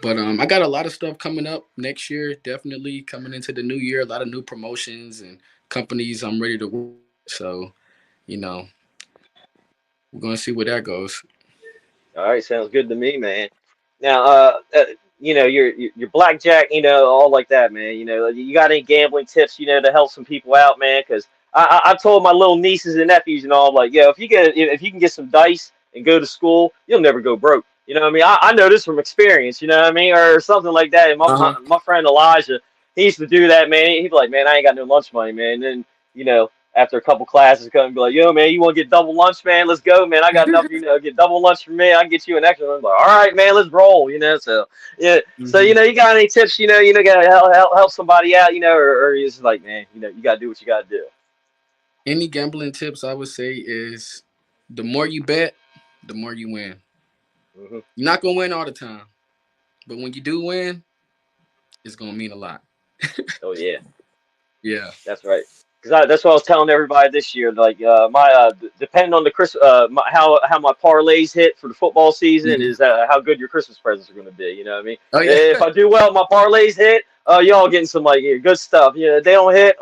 S2: But I got a lot of stuff coming up next year. Definitely coming into the new year. A lot of new promotions and companies I'm ready to work with. So you know, we're gonna see where that goes.
S3: All right, sounds good to me, man. Now, your blackjack, all like that, man. You got any gambling tips, to help some people out, man? Because I've told my little nieces and nephews and all, like, if you can get some dice and go to school, you'll never go broke. You know what I mean? I know this from experience. You know what I mean, or something like that. And my
S2: Uh
S3: my,
S2: huh.
S3: my friend Elijah, he used to do that, man. He'd be like, man, I ain't got no lunch money, man. And then, after a couple classes, come and be like, yo, man, you want to get double lunch, man? Let's go, man. I got enough, get double lunch for me. I can get you an extra. I'm like, all right, man, let's roll, So, yeah. So,
S2: Hmm.
S3: you got any tips, got to help somebody out, or you just like, man, you got to do what you got to do.
S2: Any gambling tips I would say is the more you bet, the more you win.
S3: Hmm.
S2: You're not gonna win all the time, but when you do win, it's gonna mean a lot.
S3: Oh, yeah.
S2: Yeah.
S3: That's right. Because that's what I was telling everybody this year. Like depending on the how my parlays hit for the football season
S2: Hmm.
S3: is how good your Christmas presents are going to be. You know what I mean?
S2: Oh yeah.
S3: If I do well, my parlays hit. Y'all getting some like good stuff. If they don't hit.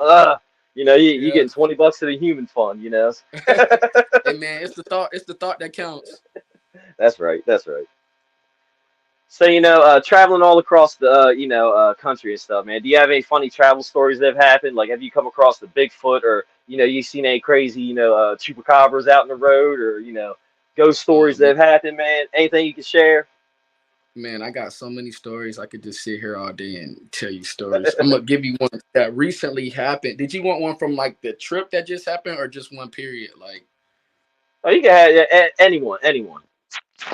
S3: You
S2: Yeah.
S3: getting $20 to the human fund.
S2: Hey man, it's the thought. It's the thought that counts.
S3: That's right. That's right. So traveling all across the country and stuff, man. Do you have any funny travel stories that have happened? Like, have you come across the Bigfoot, or you seen any crazy chupacabras out in the road, or ghost stories that
S2: Man,
S3: have happened, man? Anything you can share?
S2: man, I got so many stories. I could just sit here all day and tell you stories. I'm gonna give you one that recently happened. Did you want one from like the trip that just happened, or just one period? Like,
S3: Oh, you can have anyone, anyone.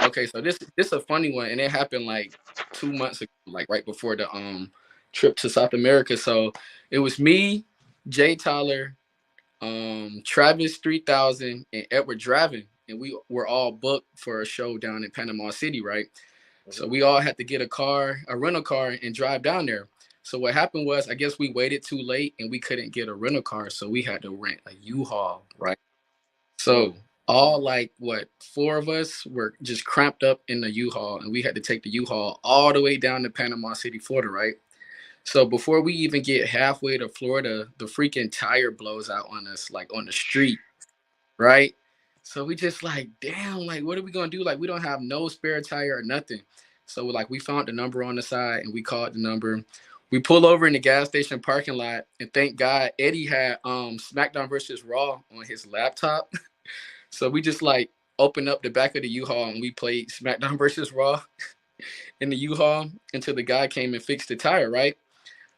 S2: okay, so this is a funny one, and it happened like 2 months ago, like right before the trip to South America. So it was me, Jay Tyler, Travis 3000, and Edward Draven, and we were all booked for a show down in Panama City, right? So
S3: Hmm.
S2: we all had to get a rental car, and drive down there. So what happened was, I guess we waited too late, and we couldn't get a rental car, so we had to rent a U-Haul, right?
S3: Hmm.
S2: So all like what, four of us were just cramped up in the U-Haul, and we had to take the U-Haul all the way down to Panama City, Florida, right? So before we even get halfway to Florida, the freaking tire blows out on us, like on the street, right? So we just like, damn, like what are we gonna do? Like we don't have no spare tire or nothing. So like we found the number on the side, and we called the number. We pull over in the gas station parking lot, and thank God Eddie had SmackDown versus Raw on his laptop. So we just like opened up the back of the U-Haul, and we played SmackDown versus Raw in the U-Haul until the guy came and fixed the tire, right?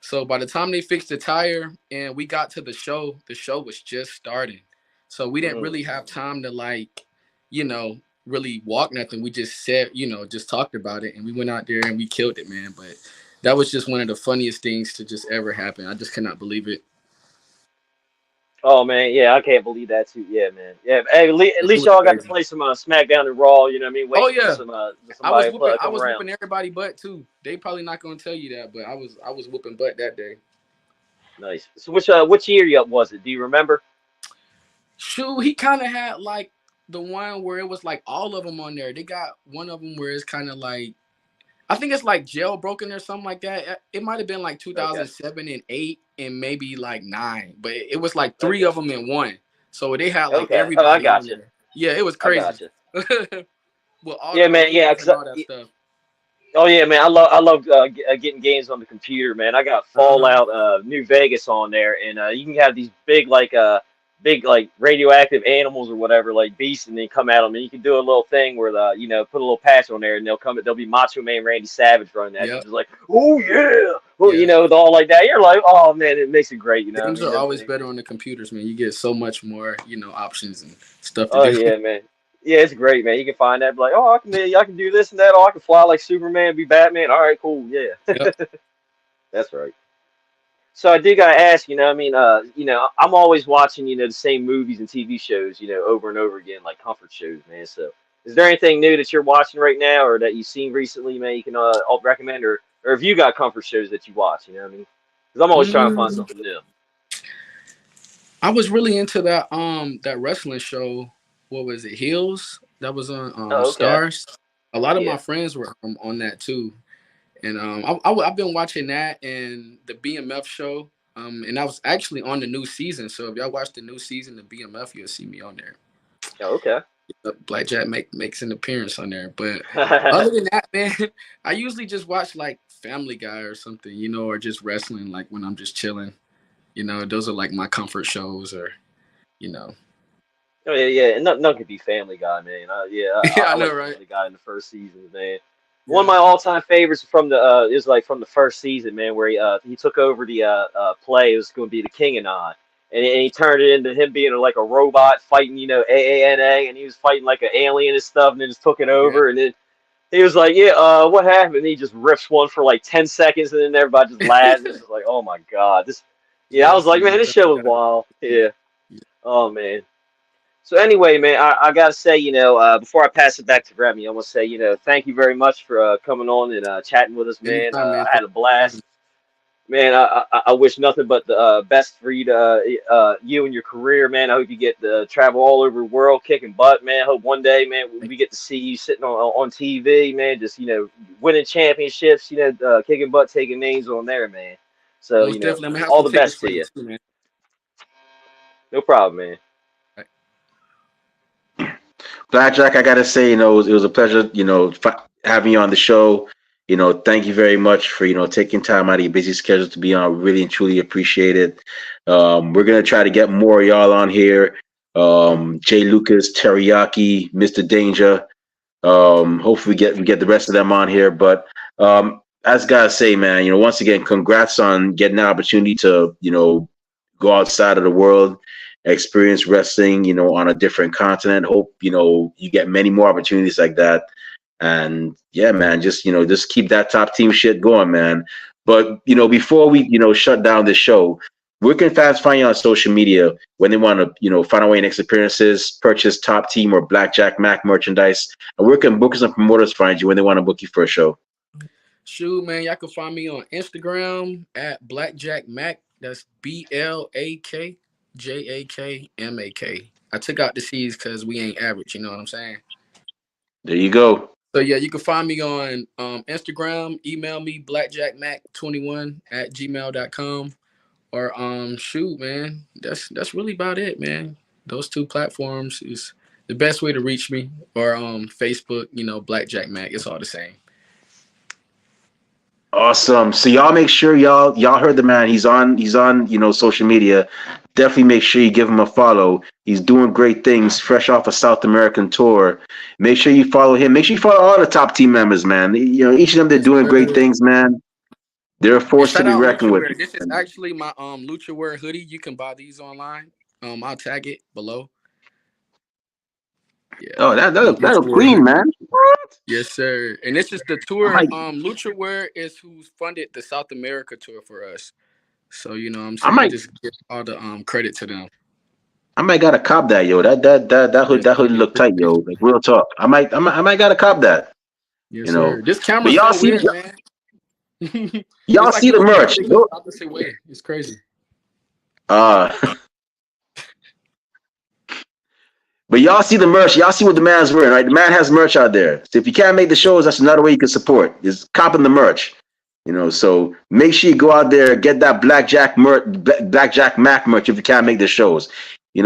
S2: So by the time they fixed the tire and we got to the show was just starting. So we didn't
S3: Hmm.
S2: really have time to like, really walk nothing. We just said, just talked about it, and we went out there and we killed it, man. But that was just one of the funniest things to just ever happen. I just cannot believe it.
S3: Oh man, yeah, I can't believe that too. Yeah, man. Yeah, hey, at
S2: It
S3: least
S2: was
S3: y'all got to
S2: crazy.
S3: play some SmackDown and Raw. You know what I mean?
S2: Oh
S3: Waiting for
S2: yeah. I was
S3: somebody
S2: whooping
S3: to
S2: I
S3: come
S2: was
S3: around.
S2: whooping everybody butt too. They probably not gonna tell you that, but I was whooping butt that day.
S3: Nice. So which year was it? Do you remember?
S2: Shoot, he kind of had like the one where it was like all of them on there. They got one of them where it's kind of like, I think it's like Jailbroken or something like that. It might have been like
S3: Okay.
S2: 2007 and 8 and maybe like 9, but it was like three
S3: Okay.
S2: of them in one. So they had like
S3: Okay. Oh, I
S2: everybody on
S3: got you.
S2: there. Yeah, it was
S3: I
S2: crazy.
S3: got you.
S2: With all
S3: Yeah,
S2: the
S3: man. Yeah,
S2: moves and
S3: 'cause
S2: all that stuff.
S3: oh yeah, man. I love getting games on the computer, man. I got
S2: Uh-huh.
S3: Fallout New Vegas on there, and you can have these big like radioactive animals or whatever, like beasts, and then come at them, and you can do a little thing where put a little patch on there, and they'll be Macho Man Randy Savage running at you,
S2: Yep.
S3: just like, oh yeah, well,
S2: Yeah.
S3: with all like that. You're like, oh man, it makes it great, you know what I
S2: Games
S3: mean?
S2: are
S3: Them
S2: always
S3: things.
S2: better on the computers, man. You get so much more, options and stuff to
S3: Oh
S2: do.
S3: yeah, man. Yeah, it's great, man. You can find that, be like, oh, I can do this and that. Oh, I can fly like Superman, be Batman. All right, cool, yeah,
S2: Yep.
S3: that's right. So I do gotta ask, I'm always watching, the same movies and TV shows, over and over again, like comfort shows, man. So is there anything new that you're watching right now or that you've seen recently, man, you can recommend, or if you got comfort shows that you watch, you know what I mean? Because I'm always trying to find
S2: Mm,
S3: something new.
S2: I was really into that wrestling show. What was it? Heels? That was on
S3: Oh, okay.
S2: Stars. A lot of my
S3: Yeah.
S2: friends were on that too. And I've been watching that and the BMF show. And I was actually on the new season. So if y'all watch the new season of BMF, you'll see me on there.
S3: Oh, okay.
S2: Black Jack makes an appearance on there. But other than that, man, I usually just watch like Family Guy or something, or just wrestling, like when I'm just chilling. Those are like my comfort shows, or you know.
S3: Oh yeah, yeah, and none could be Family Guy, man.
S2: Yeah,
S3: I
S2: I know,
S3: like
S2: right?
S3: Family Guy in the first season, man. One of
S2: Yeah.
S3: my all-time favorites from the is like from the first season, man, where he took over the play. It was going to be the King and I, and he turned it into him being like a robot fighting, AANA, and he was fighting like an alien and stuff, and then just took it
S2: Yeah.
S3: over, and then he was like, yeah, what happened? And he just rips one for like 10 seconds, and then everybody just laughs. And it's just like, oh my god, this. Yeah, I was
S2: Yes,
S3: like, man,
S2: man.
S3: this show was wild. Yeah. Oh man. So anyway, man, I gotta say, before I pass it back to Remy, I want to say, thank you very much for coming on and chatting with us, man.
S2: Anytime, man.
S3: I
S2: Thank
S3: had a
S2: you for having me.
S3: blast, man. I wish nothing but the best for you to you and your career, man. I hope you get to travel all over the world, kicking butt, man. I hope one day, man,
S2: Thank
S3: we get to see you sitting on TV, man, just winning championships, kicking butt, taking names on there, man.
S2: you.
S3: So
S2: Most definitely. I'm gonna have
S3: all
S2: some
S3: the
S2: tickets
S3: best
S2: for
S3: to
S2: you
S3: you.
S2: too, man.
S3: No problem, man.
S1: Black Jack, I gotta say, it was a pleasure, having you on the show. Thank you very much for taking time out of your busy schedule to be on. Really and truly appreciate it. We're gonna try to get more of y'all on here. Jay Lucas, Teriyaki, Mr. Danger. Hopefully we get the rest of them on here. But as gotta say, man, once again, congrats on getting the opportunity to go outside of the world, experience wrestling, on a different continent. Hope, you get many more opportunities like that. And yeah, man, just keep that top team shit going, man. But, before we, shut down this show, where can fans find you on social media when they want to, find out where your next appearances, purchase top team or Black Jak Mak merchandise? And where can bookers and promoters find you when they want to book you for a show?
S2: Shoot, man, y'all can find me on Instagram at Blak Jak Mak. That's BLAKJAKMAK. I took out the C's because we ain't average. You know what I'm saying?
S1: There you go.
S2: So yeah, you can find me on Instagram. Email me blackjackmac21@gmail.com. Or shoot, man, that's really about it, man. Those two platforms is the best way to reach me. Or Facebook, Black Jak Mak. It's all the same.
S1: Awesome. So y'all make sure y'all heard the man. He's on social media. Definitely make sure you give him a follow. He's doing great things, fresh off a South American tour. Make sure you follow him. Make sure you follow all the top team members, man. Each of them they're
S2: Yes,
S1: doing great
S2: sir.
S1: things, man. They're a
S2: And
S1: force to
S2: shout
S1: be
S2: out
S1: reckoned
S2: Lucha
S1: with.
S2: Wear. This is actually my Lucha Wear hoodie. You can buy these online. I'll tag it below. Yeah.
S1: Oh, that that
S2: My
S1: look, that
S2: Lucha
S1: look
S2: Wear
S1: clean,
S2: hoodie.
S1: man. What?
S2: Yes, sir. And this is the
S1: I
S2: tour.
S1: might
S2: Lucha Wear is who's funded the South America tour for us. So you know what I'm
S1: I
S2: saying? I
S1: might
S2: just give all the credit to them.
S1: I might gotta cop that, yo.
S2: Yes,
S1: That hood
S2: sir.
S1: look tight,
S2: Appreciate
S1: yo.
S2: you.
S1: Like real talk. I might gotta cop that.
S2: Yes,
S1: You
S2: sir.
S1: know.
S2: This
S1: But
S2: camera's so weird, man.
S1: y'all
S2: It's like
S1: see
S2: it
S1: the
S2: looks
S1: merch.
S2: bigger the opposite way. It's crazy.
S1: Uh But y'all see the merch. Y'all see what the man's wearing, right? The man has merch out there. So if you can't make the shows, that's another way you can support. Is copping the merch. So make sure you go out there, get that Blak Jak Mak merch if you can't make the shows.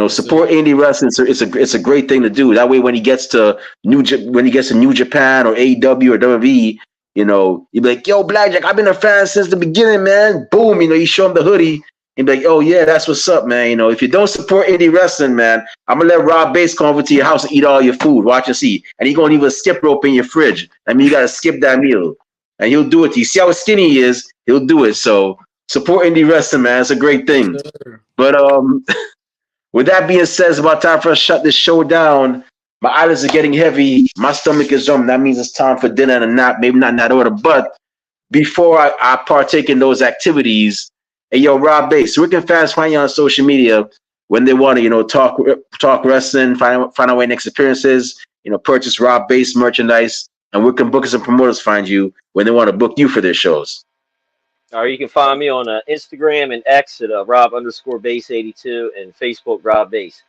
S1: Support indie wrestling. So it's a great thing to do. That way, when he gets to New Japan or AEW or WWE, you'd be like, "Yo, Blak Jak, I've been a fan since the beginning, man." Boom, you show him the hoodie. And be like, "Oh yeah, that's what's up, man." If you don't support indie wrestling, man, I'm gonna let Rob Bass come over to your house and eat all your food. Watch and see, and he gonna leave a skip rope in your fridge. I mean, you gotta skip that meal, and he'll do it. You see how skinny he is? He'll do it. So support indie wrestling, man. It's a great thing. But with that being said, it's about time for us to shut this show down. My eyelids are getting heavy. My stomach is drumming. That means it's time for dinner and a nap. Maybe not in that order, but before I partake in those activities. Hey, yo, Rob Bass, where can fans find you on social media when they want to, talk wrestling, find out where next appearances, purchase Rob Bass merchandise, and where can bookers and promoters find you when they want to book you for their shows?
S3: Or you can find me on Instagram and X at Rob_Bass82 and Facebook Rob Bass.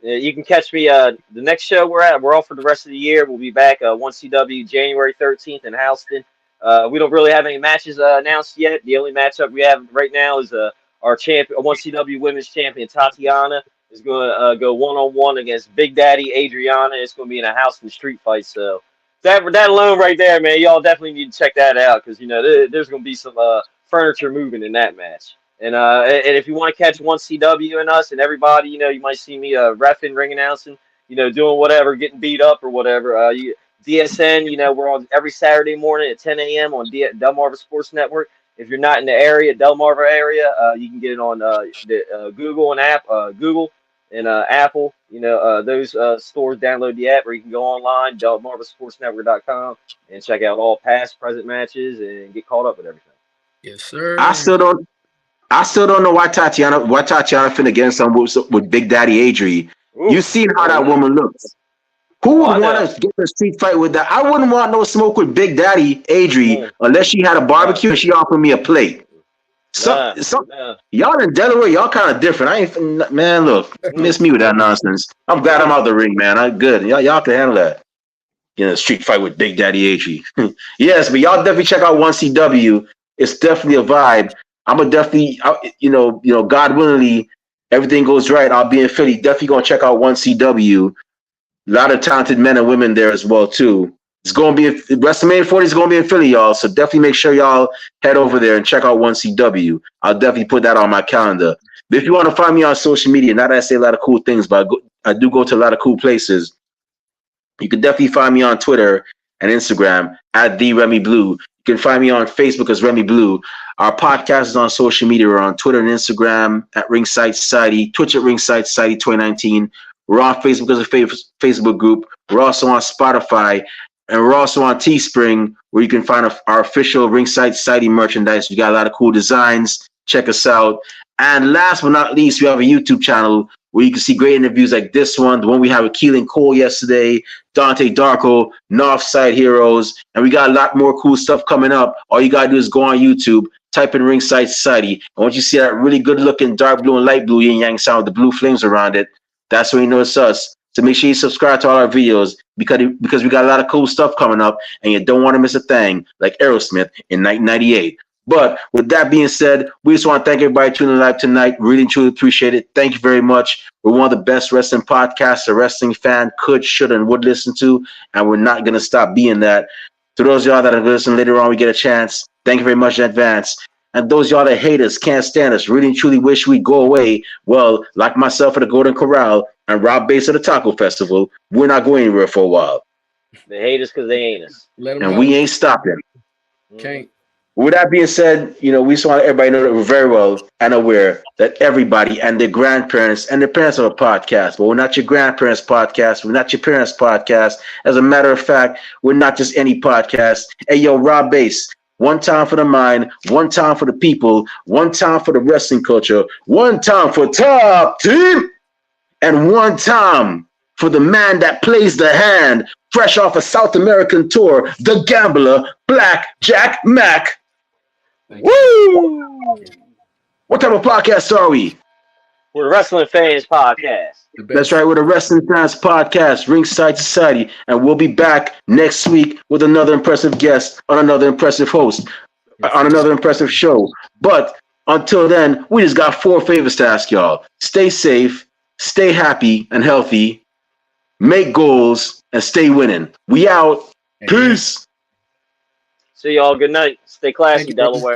S3: You can catch me the next show we're off for the rest of the year. We'll be back 1CW January 13th in Houston. We don't really have any matches announced yet. The only matchup we have right now is our champion, 1CW Women's Champion Tatiana is going to go one-on-one against Big Daddy Adriana. It's going to be in a Houston street fight. So that alone right there, man, y'all definitely need to check that out because there's going to be some furniture moving in that match. And if you want to catch 1CW and us and everybody, you might see me reffing, ring announcing, doing whatever, getting beat up or whatever. DSN, we're on every Saturday morning at 10 a.m. on Delmarva Sports Network. If you're not in the area, Delmarva area, you can get it on Google and Google and Apple. Those stores download the app, or you can go online, DelmarvaSportsNetwork.com, and check out all past, present matches and get caught up with everything.
S2: Yes, sir.
S1: I still don't know why Tatiana finna get something with Big Daddy Adri. You seen how that woman looks. Who would want to get in a street fight with that? I wouldn't want no smoke with Big Daddy Adri unless she had a barbecue and she offered me a plate. Y'all in Delaware, y'all kind of different. Man, look, miss me with that nonsense. I'm glad I'm out the ring, man. I'm good. Y'all can handle that. A street fight with Big Daddy Adri. Yes, but y'all definitely check out 1CW. It's definitely a vibe. I'm gonna definitely, God willingly, everything goes right. I'll be in Philly. Definitely gonna check out 1CW. A lot of talented men and women there as well too. It's going to be WrestleMania 40 is going to be in Philly, y'all. So definitely make sure y'all head over there and check out 1CW. I'll definitely put that on my calendar. But if you want to find me on social media, not that I say a lot of cool things, but I do go to a lot of cool places. You can definitely find me on Twitter and Instagram at @TheRemyBlue. You can find me on Facebook as Remy Blue. Our podcast is on social media. We're on Twitter and Instagram at Ringside Society, Twitch at Ringside Society 2019. We're on Facebook as a Facebook group. We're also on Spotify, and we're also on Teespring, where you can find our official Ringside Society merchandise. We got a lot of cool designs. Check us out. And last but not least, we have a YouTube channel where you can see great interviews like this one, the one we had with Keelan Cole yesterday, Dante Darko, Northside Heroes, and we got a lot more cool stuff coming up. All you gotta do is go on YouTube, type in Ringside Society, and once you see that really good-looking dark blue and light blue yin-yang sound with the blue flames around it, that's when you know it's us. So make sure you subscribe to all our videos because we got a lot of cool stuff coming up, and you don't want to miss a thing like Aerosmith in 1998. But with that being said, we just want to thank everybody tuning in live tonight. Really and truly appreciate it. Thank you very much. We're one of the best wrestling podcasts a wrestling fan could, should, and would listen to, and we're not going to stop being that. To those of y'all that are going to listen later on, we get a chance. Thank you very much in advance. And those of y'all that hate us, can't stand us, really and truly wish we'd go away, well, like myself at the Golden Corral and Rob Bass at the Taco Festival, we're not going anywhere for a while.
S3: They hate us because they ain't us.
S1: And we ain't stopping.
S2: Okay.
S1: With that being said, we just want everybody to know that we're very well and aware that everybody and their grandparents and their parents have a podcast. But we're not your grandparents' podcast. We're not your parents' podcast. As a matter of fact, we're not just any podcast. Hey, yo, Rob Bass. One time for the mind, one time for the people, one time for the wrestling culture, one time for Top Team, and one time for the man that plays the hand, fresh off a South American tour, the Gambler Blak Jak Mak. Woo! What type of podcast are we?
S3: We're the Wrestling Fans Podcast.
S2: The best.
S1: That's right, with the Wrestling Fans Podcast, Ringside Society, and we'll be back next week with another impressive guest on another impressive host, on another impressive show. But until then, we just got 4 favors to ask y'all. Stay safe, stay happy and healthy, make goals, and stay winning. We out. Peace.
S3: See y'all. Good night. Stay classy,
S2: Thank you, brother.
S3: Delaware.